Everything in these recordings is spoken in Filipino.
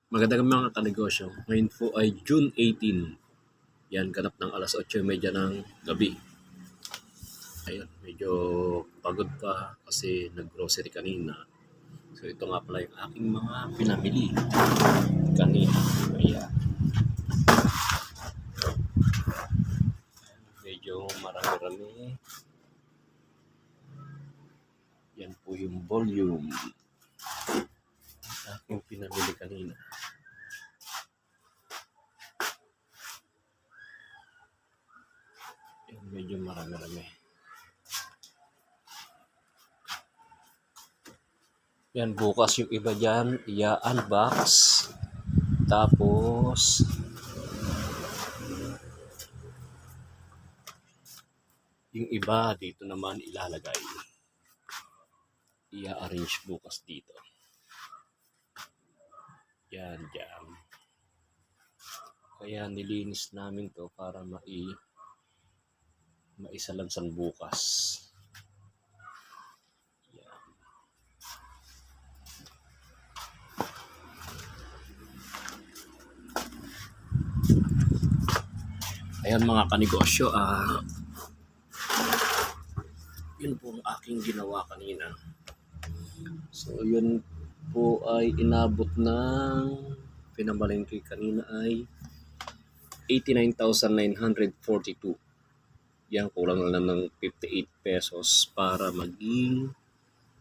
Magandang mga kanegosyo. Ngayon po ay June 18. Yan, ganap ng alas 8:30 ng gabi. Ayun, medyo pagod pa kasi nag-grocery kanina. So ito nga pala yung aking mga pinamili kanina. Ayan. Medyo marami-rami. Yan po yung volume. Aking pinamili kanina. Yan, medyo marami-rami. Yan, bukas yung iba dyan, i-unbox. Tapos, yung iba dito naman ilalagay. I-arrange bukas dito. Yan, dyan. Kaya nilinis namin to para maisalansan bukas. Yan. Ayan mga kanegosyo, yun po ang aking ginawa kanina. So yun po ay inabot ng pinamalengke kanina ay 89,942. Yan, kulang lang ng 58 pesos para maging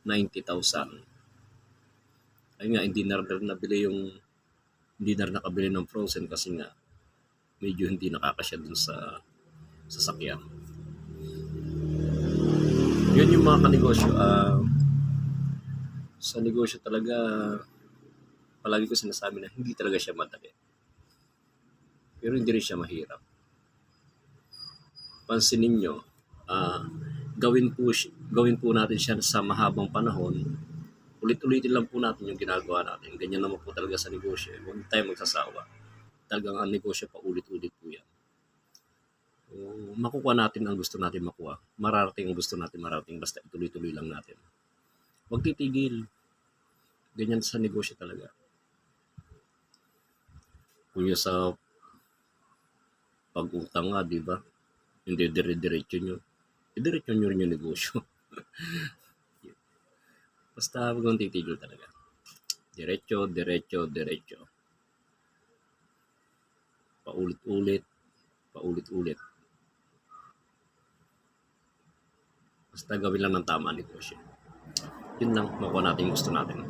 90,000. Ayun nga, hindi na nakabili ng frozen kasi nga medyo hindi nakakasya dun sa sasakyan. Yun yung mga kanegosyo. Sa negosyo talaga, palagi ko sinasabi na hindi talaga siya madali. Pero hindi rin siya mahirap. Pansinin nyo, gawin po natin siya sa mahabang panahon. Ulit-ulitin lang po natin yung ginagawa natin. Ganyan naman po talaga sa negosyo. Huwag tayo magsasawa. Talagang ang negosyo pa ulit-ulit po yan. Makukuha natin ang gusto natin makuha. Mararating ang gusto natin marating. Basta ituloy-tuloy lang natin. Huwag titigil. Ganyan sa negosyo talaga. Kung yung sa pag-utang nga, di ba? Hindi dire-diretso nyo. Diretso nyo rin yung negosyo. Basta huwag kang titigil talaga. Diretso, diretso, diretso. Paulit-ulit, paulit-ulit. Basta gawin lang ng tama ang negosyo. Yun lang, makuha natin yung gusto natin.